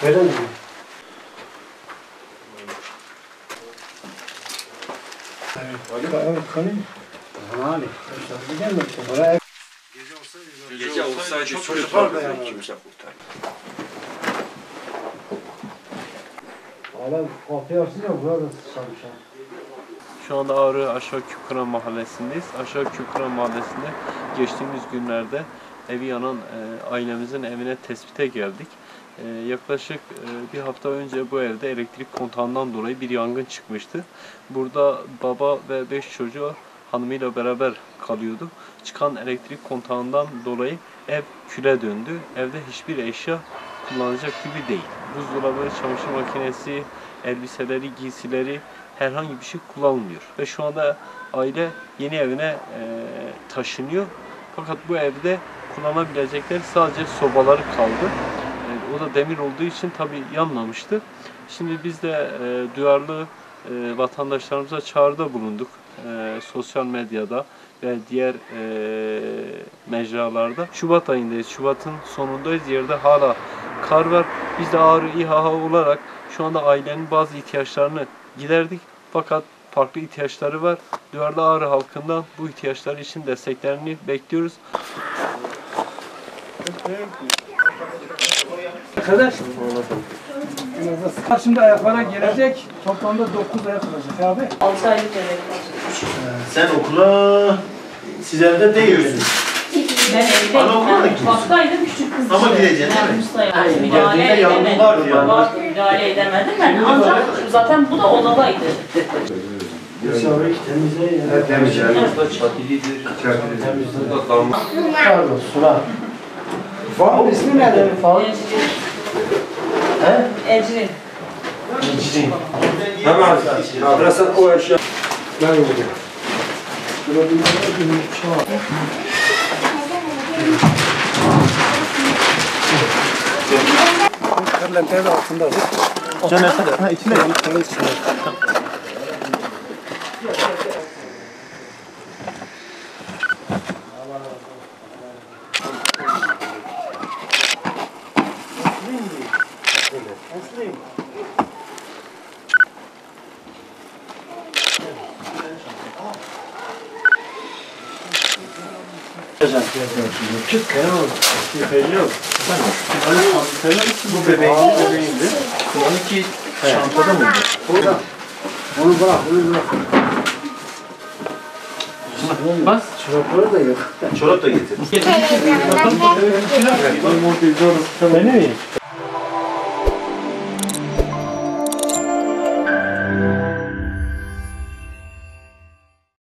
Öyle mi? Gece olsaydı çocuklar kimse kurtarır. Hala kapıyı açsın ya burada çalışan. Şu anda Ağrı Aşağı Küpkıran Mahallesi'ndeyiz. Aşağı Küpkıran Mahallesi'nde geçtiğimiz günlerde evi yanan ailemizin evine tespite geldik. Yaklaşık bir hafta önce bu evde elektrik kontağından dolayı bir yangın çıkmıştı. Burada baba ve 5 çocuğu hanımıyla beraber kalıyordu. Çıkan elektrik kontağından dolayı ev küle döndü. Evde hiçbir eşya kullanılacak gibi değil. Buzdolabı, çamaşır makinesi, elbiseleri, giysileri herhangi bir şey kullanılmıyor. Ve şu anda aile yeni evine taşınıyor. Fakat bu evde kullanabilecekleri sadece sobaları kaldı. O da demir olduğu için tabii yanmamıştı. Şimdi biz de duyarlı vatandaşlarımıza çağrıda bulunduk. Sosyal medyada ve diğer mecralarda. Şubat ayındayız. Şubat'ın sonundayız. Yerde hala kar var. Biz de Ağrı İHA olarak şu anda ailenin bazı ihtiyaçlarını giderdik. Fakat farklı ihtiyaçları var. Duyarlı Ağrı halkından bu ihtiyaçları için desteklerini bekliyoruz. Arkadaş, şimdi ayaklara gelecek, toplamda 9 ayak olacak abi. 6 aylık bebek. Sen okula, siz evde değilsin. Ben evdeydim. Anaokuluna Ben gidiyorsun. mutfaktaydım, küçük kız. Ama gideceksin değil mi? Mustayım. Geldiğinde yalnız vardı yani. Müdahale edemedim ben. Ancak zaten bu da odadaydı. Dışarıyı temizle ya. Evet, temizle. Burada çatilidir. Çatilidir. Burada damla. Pardon, sular. Fahri ismi nedir? Fahri? Ecrin. Ecrin. Hemen. Burası o eşya. Ben öyle. Şurada bir çağır. Kırlentinin altındadır. Cennet, ha içine. Bu bebeğindi. Onunki çantada mıydı? Burada. Onu bırak, onu bırak. Bas. Çorapları da yok. Çorap da getir. Benim mi?